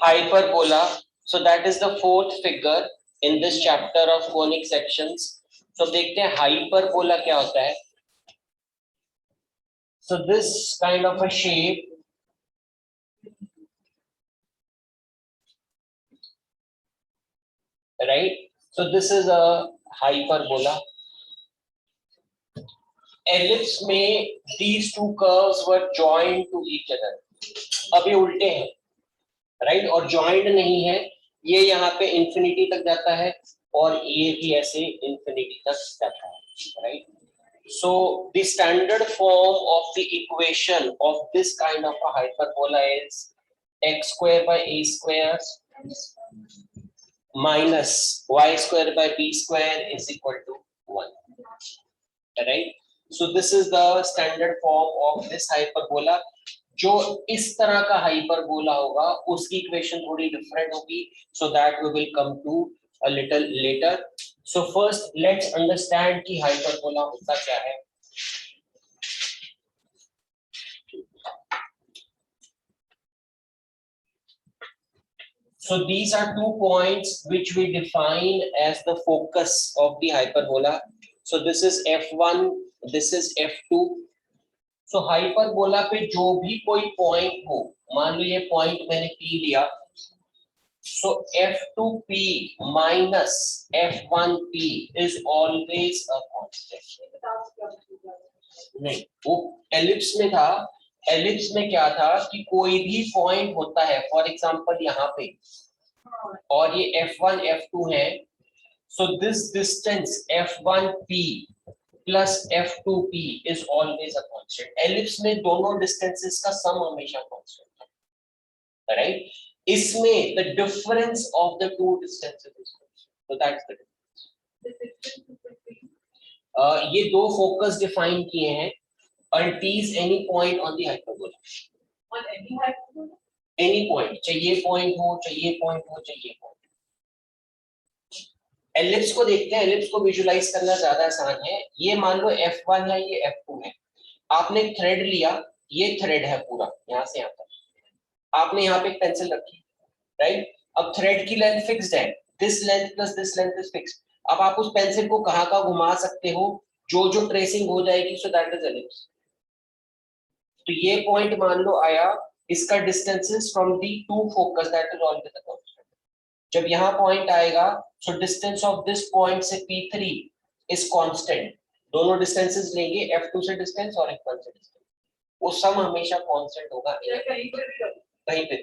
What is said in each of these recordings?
hyperbola. So that is the fourth figure in this chapter of conic sections. So देखते हैं hyperbola क्या होता है. So this kind of a shape, right? So this is a hyperbola. Ellipse में these two curves were joined to each other. अब ये उल्टे हैं, right? और joined नहीं है, ये यहाँ पे infinity तक जाता है और ये भी ऐसे infinity तक जाता है, right? So the standard form of the equation of this kind of a hyperbola is x square by a square minus y square by b square is equal to 1, right? So this is the standard form of this hyperbola. जो इस तरह का hyperbola होगा उसकी equation थोड़ी different होगी, so that we will come to a little later. So first let's understand कि hyperbola होता क्या है. So these are 2 points which we define as the focus of the hyperbola. So this is f1, this is f2. So hyperbola पे जो भी कोई point हो, मान लो ये point मैंने P लिया, so f2p minus f1p is always a constant. नहीं, वो ellipse में था. Ellipse में क्या था कि कोई भी point होता है, for example यहाँ पे, और ये f1 f2 है, so this distance f1p plus f2p is always a constant. Ellipse में दोनों distances का sum हमेशा constant है, right? इसमें the difference of the two distances is constant. So that's the difference. ये दो focus define किए हैं. And tease any point on the hyperbola. On any hyperbola? Any point. चाहिए point हो, चाहिए point हो, चाहिए point. Ellipse को देखते हैं. Ellipse को visualize करना ज्यादा आसान है. ये मान लो f1 है, ये f2 है. आपने thread लिया, ये thread है पूरा, यहाँ से यहाँ तक. आपने यहाँ पे एक pencil रखी, right? अब thread की length fixed है. This length plus this length is fixed. अब आप उस pencil को कहाँ घुमा सकते हो, जो tracing हो जाएगी, so that is ellipse. तो ये point मान लो आया, इसका distances from the two focus, that is always a constant. जब यहाँ point आएगा, so distance of this point से P3 is constant. दोनों distances लेंगे, F2 से distance और F1 से distance. वो sum हमेशा constant होगा. कहीं पे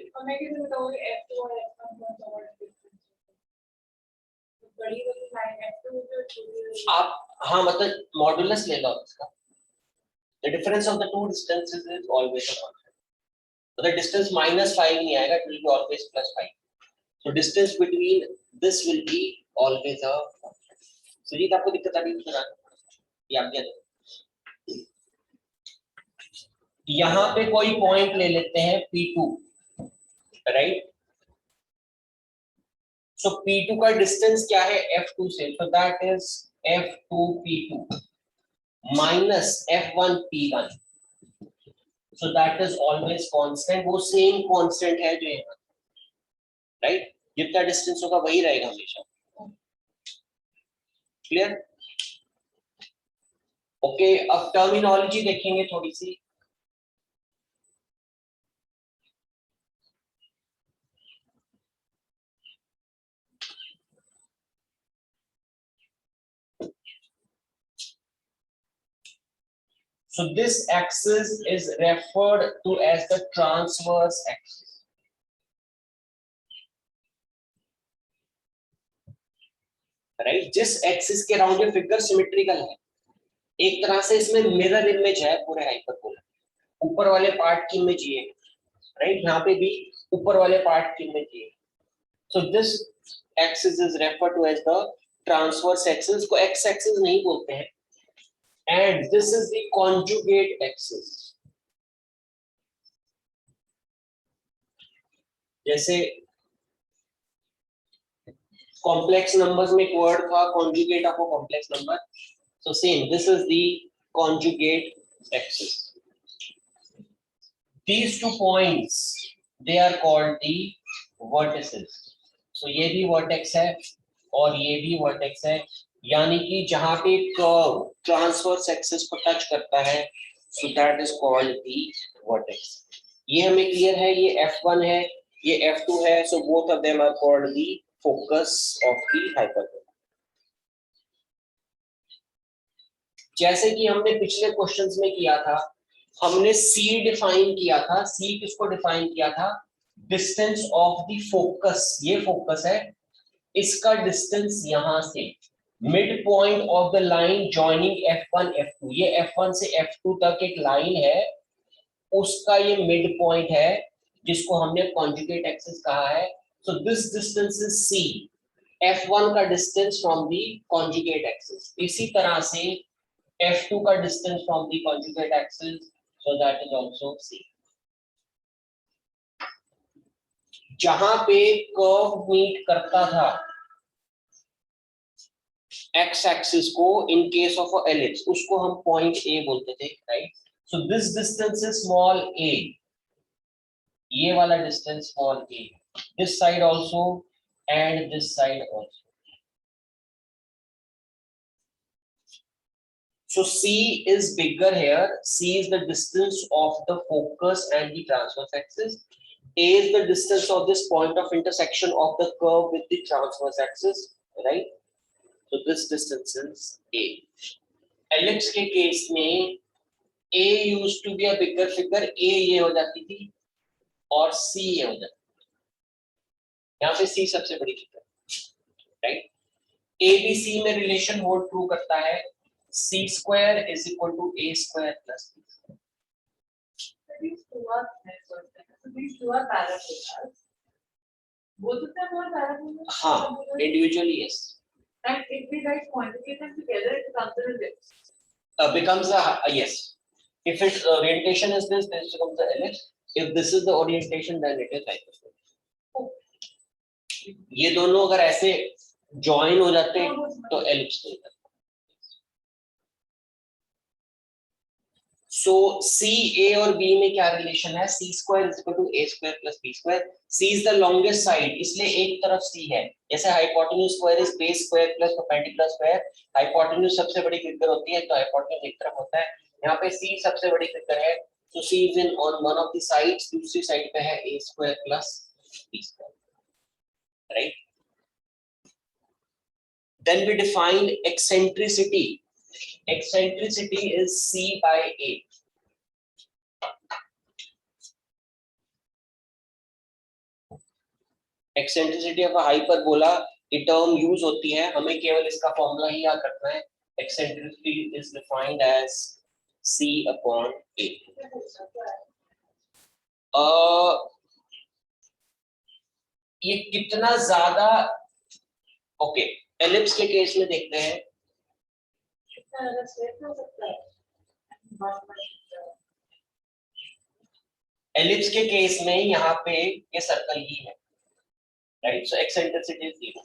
आप हाँ मतलब मॉडुलस ले लो इसका. The difference of the two distances is always a constant. So the distance minus 5 नहीं आएगा, it will be always plus 5. So distance between this will be always a constant. Sujit आपको दिक्कत आ रही है क्या? ये आप क्या? यहाँ पे कोई point ले लेते हैं P2, right? So P2 का distance क्या है F2 से? So that is F2P2 minus F1P1. So that is always constant. वो same constant है जो यहाँ, right? जितना distance होगा वही रहेगा हमेशा. Clear? Okay, अब terminology देखेंगे थोड़ी सी. So this axis is referred to as the transverse axis. Right? जिस axis के around ये figure symmetrical है, एक तरह से इसमें mirror image है पूरे hyperbola. ऊपर वाले part की image ये, right? यहाँ पे भी ऊपर वाले part की image ये. So this axis is referred to as the transverse axis. को x axis नहीं बोलते हैं. And this is the conjugate axis. जैसे complex numbers में एक word था conjugate of a complex number. So same, this is the conjugate axis. These 2 points, they are called the vertices. So ये भी vertex है और ये भी वर्टेक्स है, यानी कि जहां पे कर्व ट्रांसवर्स एक्सिस को टच करता है, so that is called the vertex. ये हमें क्लियर है, ये f1 है, ये f2 है, so both of them are called the focus of the hyperbola. जैसे कि हमने पिछले क्वेश्चंस में किया था, हमने सी डिफाइन किया था। सी किसको डिफाइन किया था? डिस्टेंस ऑफ द फोकस, ये फोकस है, इसका डिस्टेंस यहां से mid point of the line joining f1 f2, ये f1 से f2 तक एक लाइन है, उसका ये मिड पॉइंट है जिसको हमने कॉन्जुगेट एक्सिस कहा है। So this distance is c, f1 का distance from the conjugate axis. इसी तरह से f2 का distance from the conjugate axis, so that is also c। जहां पे कर्व मीट करता था एक्स एक्सिस को in case of a ellipse, उसको हम पॉइंट ए बोलते थे, right? So this distance is small a, ये वाला distance small a, this side also and this side also. So C is bigger here. C is the distance of the focus and the transverse axis. A is the distance of this point of intersection of the curve with the transverse axis, right? So this distance is A. Ellipse के case में A used to be a bigger figure, A ये हो जाती थी और C ये हो जाती थी। यहाँ पे C सबसे बड़ी फिगर, राइट? ABC में रिलेशन होल्ड ट्रू करता है, C square is equal to A square plus B square. These two are parabolas. Both of them are parabolas. हाँ, individually yes. And if we like conjugate them together, it becomes an ellipse. Becomes a yes. If its orientation is this becomes the ellipse. If this is the orientation, then it is hyperbola. ये दोनों अगर ऐसे join हो जाते तो ellipse नहीं करता। So C, A और B में क्या रिलेशन है? C square is equal to A square plus B square. C is the longest side, इसलिए एक तरफ C है। जैसे hypotenuse square is base square plus perpendicular square. Hypotenuse सबसे बड़ी फिगर होती है, तो hypotenuse एक तरफ होता है। यहाँ पे C सबसे बड़ी फिगर है, so C is in on one of the sides, दूसरी साइड पे है A square plus B square, right? Then we define eccentricity. Eccentricity is C by A. Eccentricity of a hyperbola, ये term use होती है, हमें केवल इसका formula ही याद रखना है। Eccentricity is defined as C upon A. ये कितना ज्यादा, ओके, एलिप्स के केस में देखते हैं। एलिप्स के केस में यहाँ पे ये सर्कल ही है, राइट? So eccentricity is 0।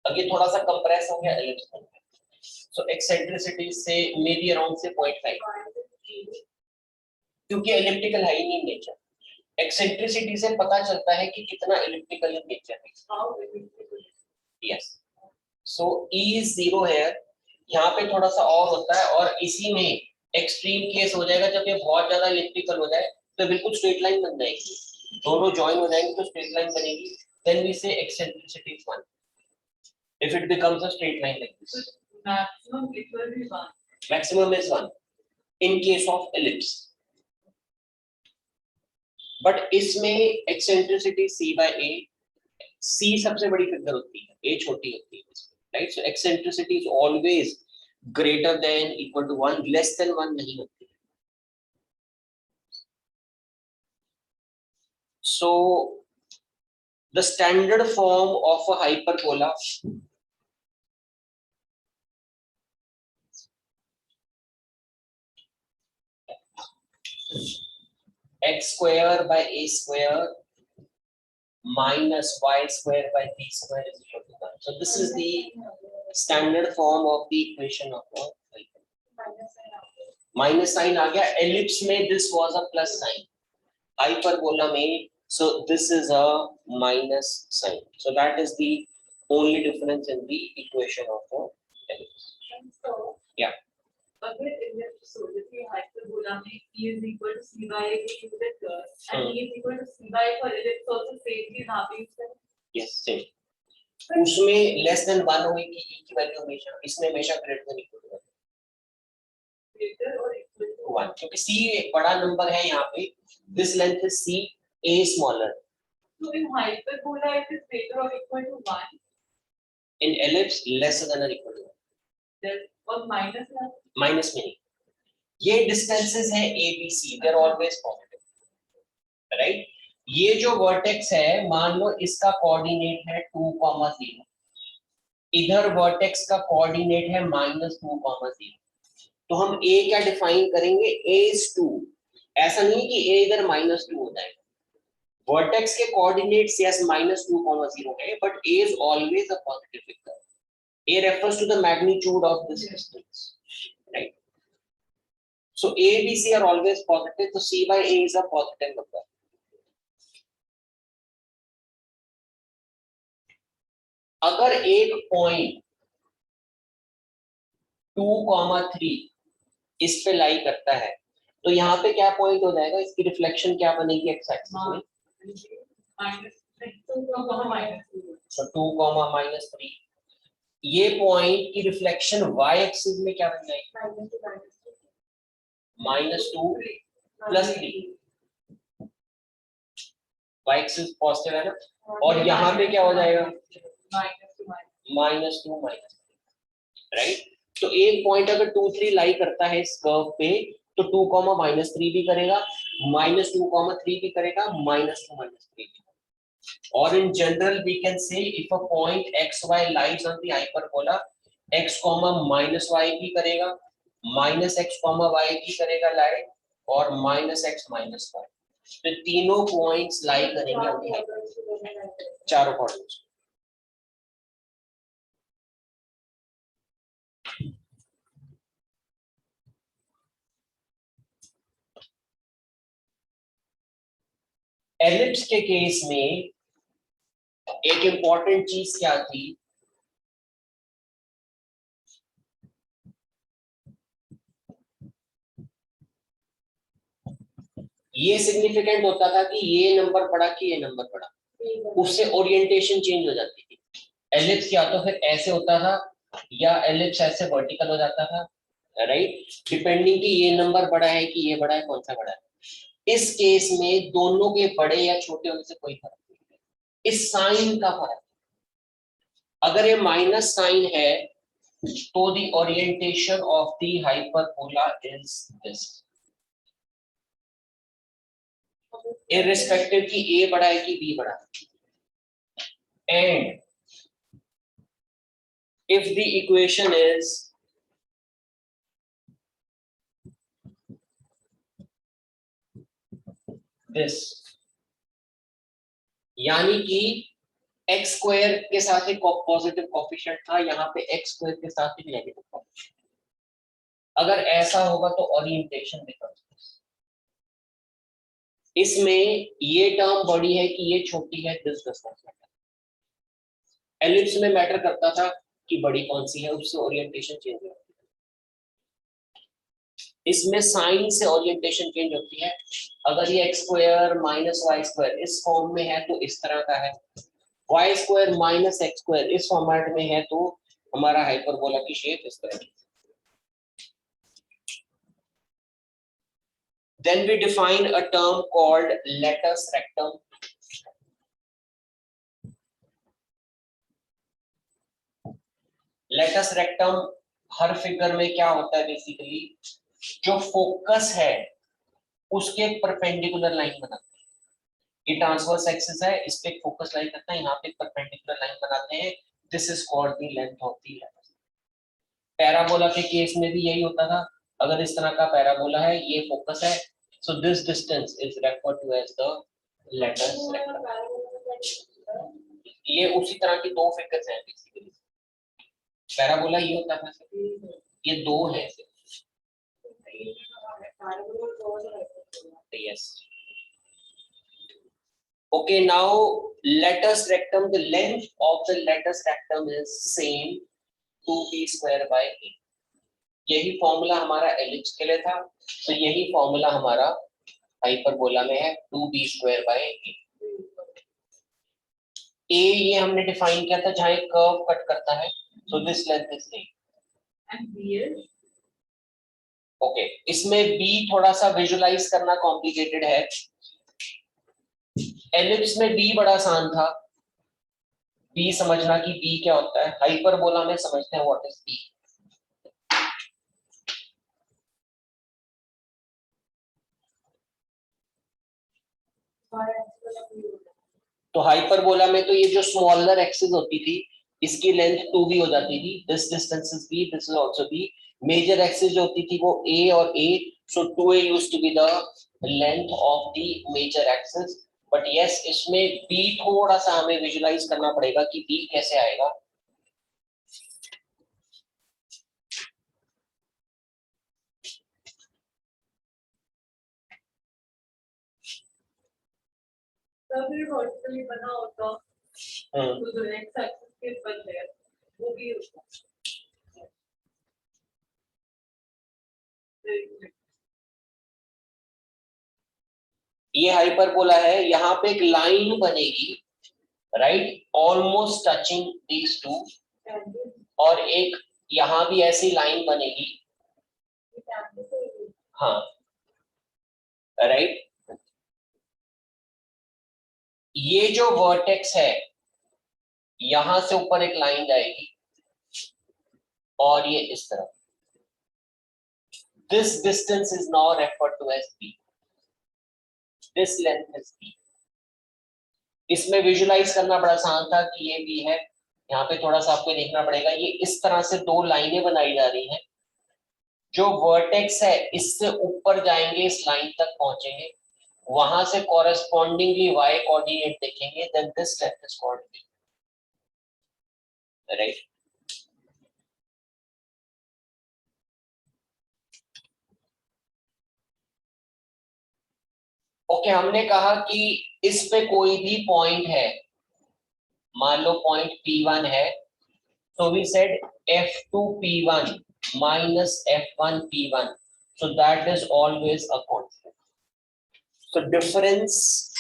अब ये थोड़ा सा कंप्रेस हो गया एलिप्स में, सो एक्सेंट्रिसिटी से मे बी अराउंड से 0.5, क्योंकि एलिप्टिकल है ही नहीं नेचर। एक्सेंट्रिसिटी से पता चलता है कि कितना एलिप्टिकल नेचर है। यस, सो E is 0 है, यहाँ पे थोड़ा सा और होता है, और इसी में एक्सट्रीम केस हो जाएगा जब ये बहुत ज्यादा इलिप्टिकल हो जाए, तो बिल्कुल स्ट्रेट लाइन बन जाएगी, दोनों जॉइन हो जाएंगे तो स्ट्रेट लाइन बनेगी। देन वी से eccentricity is 1 if it becomes a straight line like this. Maximum it will be 1. Maximum is 1 in case of ellipse, but इसमें eccentricity C by A, C सबसे बड़ी figure होती है, A छोटी होती है, right? So eccentricity is always greater than equal to 1, less than 1 नहीं होती। So the standard form of a hyperbola x square by A square minus y square by B square is equal to 1. So this is the standard form of the equation of a hyperbola. Minus sign आ गया, ellipse में this was a plus sign, hyperbola में So this is a minus sign. So that is the only difference in the equation of the ellipse. And so, Yeah. अगर ellipse so जैसे hyperbola में E is equal to C by A we use that curve and E is equal to C by A for ellipse also same thing यहाँ पे use करें. Yes, same. उसमें less than 1 होगी E की value हमेशा, इसमें हमेशा greater than equal to Greater or equal to 1, क्योंकि C एक बड़ा नंबर है यहाँ पे. This length is C, A smaller. So in hyperbola it is greater or equal to 1. In ellipse lesser than or equal to 1. There's or minus one. Minus में नहीं. ये distances हैं A B C, they are always positive, right? ये जो vertex है, मान लो इसका coordinate है 2,0, इधर वर्टेक्स का कोऑर्डिनेट है -2,0. तो हम A क्या डिफाइन करेंगे? A is 2. ऐसा नहीं कि A इधर -2 होता है. वर्टेक्स के कोऑर्डिनेट्स यस -2,0 है, but A is always a positive figure. A refers to the magnitude of this distance, right? So A, B, C are always positive. So C by A is a positive number. अगर एक point 2,3 इस पे लाई करता है, तो यहाँ पे क्या पॉइंट हो जाएगा? इसकी रिफ्लेक्शन क्या बनेगी एक्स एक्सिस में? So 2,-3. ये पॉइंट की रिफ्लेक्शन y एक्सिस में क्या बन जाएगी? -2 + 3. y एक्सिस पॉजिटिव है ना, और यहाँ पे क्या हो जाएगा? -2 -3, राइट? तो एक पॉइंट अगर 2, 3 लाई करता है इस कर्व पे, तो 2, -3 भी करेगा, -2, 3 भी करेगा, -2, -3 भी. और in general we can say if a point xy lies on the hyperbola, x, -y भी करेगा, -x, y भी करेगा लाई, और -x, -y. तो तीनों पॉइंट्स लाई करेंगे on the hyperbola, चारों पॉइंट्स. एलिप्स के केस में एक इंपॉर्टेंट चीज क्या थी? ये सिग्निफिकेंट होता था कि ये नंबर पड़ा कि ये नंबर पड़ा, उससे ओरिएंटेशन चेंज हो जाती थी. एलिप्स या तो फिर ऐसे होता था, या एलिप्स ऐसे वर्टिकल हो जाता था, राइट? डिपेंडिंग कि ये नंबर बड़ा है कि ये बड़ा है, कौन सा बड़ा है. इस केस में दोनों के बड़े या छोटे होने से कोई फर्क नहीं है, इस साइन का फर्क. अगर ये माइनस साइन है, तो the orientation of the hyperbola is this, irrespective कि A बड़ा है कि B बड़ा है. And if the equation is this, यानी कि x स्क्वायर के साथ एक पॉजिटिव कोफिशिएंट था, यहाँ पे x स्क्वायर के साथ एक नेगेटिव कोफिशिएंट. अगर ऐसा होगा तो ओरिएंटेशन बिकम्स. इसमें ये टर्म बड़ी है कि ये छोटी है, this does not matter. Ellipse में मैटर करता था कि बड़ी कौन सी है, उससे ओरिएंटेशन चेंज होती है. इसमें साइन से ओरिएंटेशन चेंज होती है. अगर ये x स्क्वायर -y स्क्वायर इस फॉर्म में है तो इस तरह का है, y स्क्वायर -x स्क्वायर इस फॉर्मेट में है तो हमारा हाइपरबोला की शेप इस तरह की. Then we define a term called latus rectum. Latus rectum her figure में क्या होता है? बेसिकली जो फोकस है उसके परपेंडिकुलर लाइन बनाते हैं. ये ट्रांसवर्स एक्सिस है, इस पे एक फोकस लाइन करता है, यहाँ पे एक परपेंडिकुलर लाइन बनाते हैं. This is called the length of the latus. Parabola के केस में भी यही होता था. अगर इस तरह का पैराबोला है, ये फोकस है, so this distance is referred to as the latus rectum. ये उसी तरह की दो फिगर्स हैं बेसिकली. पैराबोला ये होता है, ये दो है सिर्फ. Yes. Okay, now latus rectum, the length of the latus rectum is same 2b square by a. यही फॉर्मूला हमारा एलिप्स के लिए था, तो यही फॉर्मूला हमारा हाइपरबोला में है 2b square by a. a ये हमने डिफाइन किया था जहां एक कर्व कट करता है, so this length is a. And BL? Okay, इसमें b थोड़ा सा विजुलाइज करना कॉम्प्लिकेटेड है. एलिप्स में b बड़ा आसान था, b समझना कि b क्या होता है. हाइपरबोला में समझते हैं व्हाट इज b. तो हाइपरबोला में तो ये जो स्मॉलर एक्सिस होती थी इसकी लेंथ 2b हो जाती थी. This distance is b, this is also b. Major axis जो होती थी वो a और a, so 2a used to be the length of the major axis. But yes, इसमें b थोड़ा सा हमें विजुलाइज करना पड़ेगा कि b कैसे आएगा. तभी वर्टिकली बना होता, तो जो एक्स एक्सिस के ऊपर है वो भी होता. ये हाइपरबोला है, यहाँ पे एक लाइन बनेगी, right, almost touching these two, और एक यहाँ भी ऐसी लाइन बनेगी. हाँ, राइट. ये जो वर्टेक्स है यहां से ऊपर एक लाइन जाएगी और ये इस तरफ. This distance is now referred to as b. This length is b. इसमें विजुलाइज करना बड़ा आसान था कि ये b है. यहाँ पे थोड़ा सा आपको देखना पड़ेगा, ये इस तरह से दो लाइनें बनाई जा रही हैं. जो वर्टेक्स है इससे ऊपर जाएंगे, इस लाइन तक पहुंचेंगे, वहां से कॉरेस्पॉन्डिंगली y कोऑर्डिनेट देखेंगे, then this length is called b. Right. Okay, हमने कहा कि इस पे कोई भी पॉइंट है, मान लो पॉइंट P1 है, तो we said F2 P1 minus F1 P1, so that is always a constant. So difference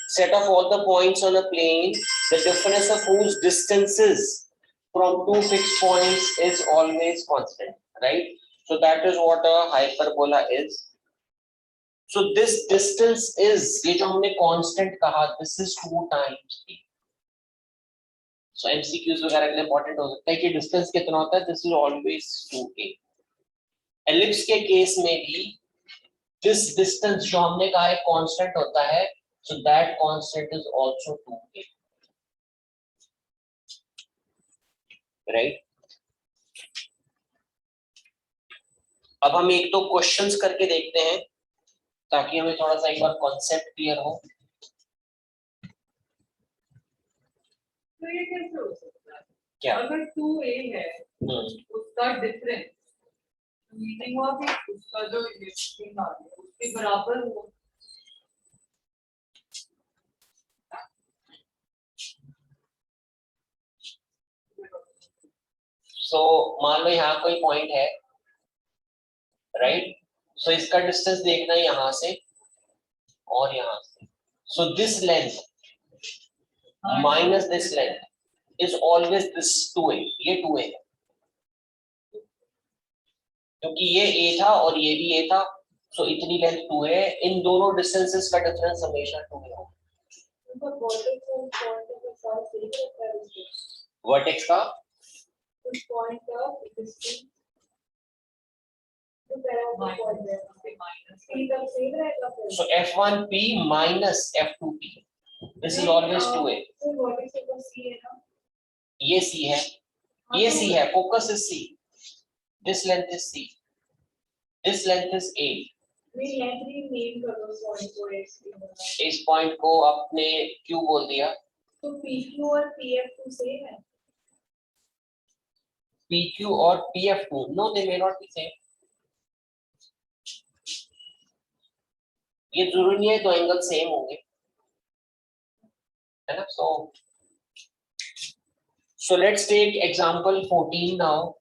set of all the points on a plane, the difference of whose distances from two fixed points is always constant, right? So that is what a hyperbola is. So this distance is, ये जो हमने constant कहा, this is 2 times a. So MCQs वगैरह के लिए important हो सकता है कि distance कितना होता है, this is always 2a. Ellipse के केस में भी this distance जो हमने कहा है constant होता है, so that constant is also 2a. Right? अब हम एक दो क्वेश्चंस करके देखते हैं ताकि हमें थोड़ा सा एक बार कॉन्सेप्ट क्लियर हो. तो ये कैसे हो सकता है? क्या? अगर 2a है उसका डिफरेंस मीनिंग हुआ कि उसका जो लिफ्टिंग आ रही है उसके बराबर हो. सो मान लो यहाँ कोई पॉइंट है, राइट. सो इसका डिस्टेंस देखना है यहाँ से और यहाँ से. So this length minus this length is always this 2a. ये 2a है क्योंकि ये a था और ये भी a था, सो इतनी लेंथ 2a है. इन दोनों डिस्टेंसेस का डिफरेंस हमेशा 2a होगा. वर्टेक्स का so f1p minus f2p, this is always 2a. ये c है, ये c है, focus is c, this length is c, this length is a. इस पॉइंट को आपने q बोल दिया. तो PQ और PF2 सेम है. PQ और PF2, no, they may not be same. ये जरूरी नहीं है दो एंगल सेम होंगे. है ना? So let's take example 14 now.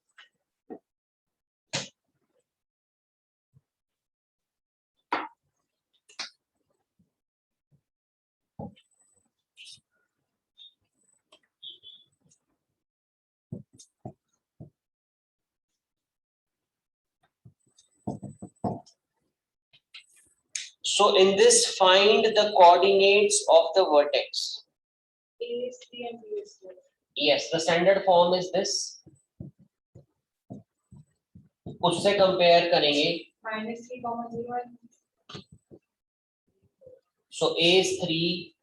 So in this, find the coordinates of the vertex. A is 3 and B is 4. Yes, the standard form is this. उससे compare करेंगे. Minus 3 comma 0 and So A is 3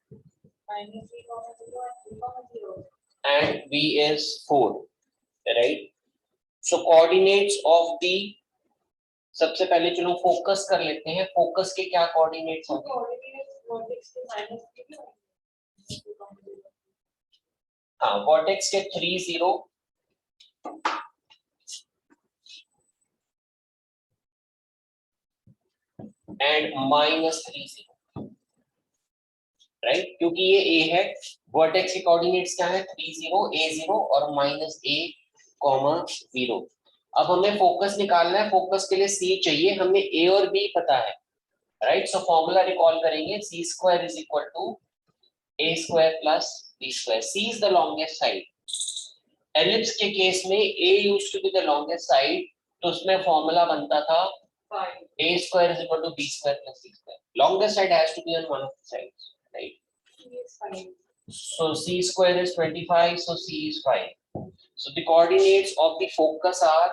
minus 3 comma 0 and 3 comma 0. and B is 4, right? So coordinates of the, सबसे पहले चलो focus कर लेते हैं. Focus के क्या कोऑर्डिनेट्स So होंगे? coordinates vertex के minus 3 और 2 comma 0. हाँ, वर्टेक्स के 3 0 एंड -3 0, राइट? क्योंकि ये A है, वर्टेक्स के कोऑर्डिनेट्स क्या है? 3 0 A 0 और -A, 0. अब हमें फोकस निकालना है. फोकस के लिए C चाहिए, हमें A और B पता है, राइट? सो फॉर्मूला रिकॉल करेंगे. C square is equal to A square plus B square. C is the longest side. Ellipse के केस में A used to be the longest side, तो उसमें फॉर्मूला बनता था 5. A square is equal to B square plus C square. Longest side has to be on one of the sides, right? C is 5. So C square is 25, so C is 5. So the coordinates of the focus are,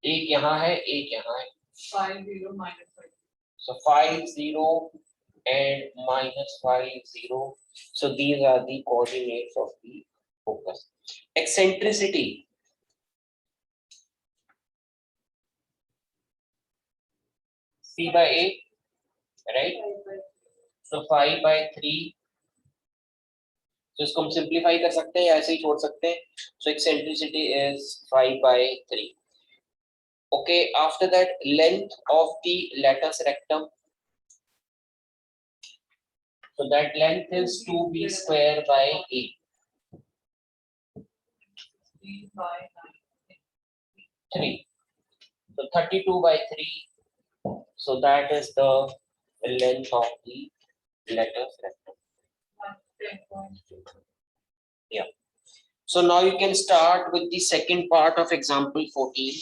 एक यहाँ है, एक यहाँ है. 5 0 minus 5. So 5 0 and -5 0. So these are the coordinates of the focus. Eccentricity. C by A, right? 5 by So 5 by 3. तो इसको हम simplify कर सकते हैं या ऐसे ही छोड़ सकते हैं. So eccentricity is 5 by 3. Okay, after that length of the latus rectum. So that length is 2b square by 8. 3 by 9. 3. So 32 by 3. So that is the length of the letters rectum. 10.2. Yeah. So now you can start with the second part of example 14.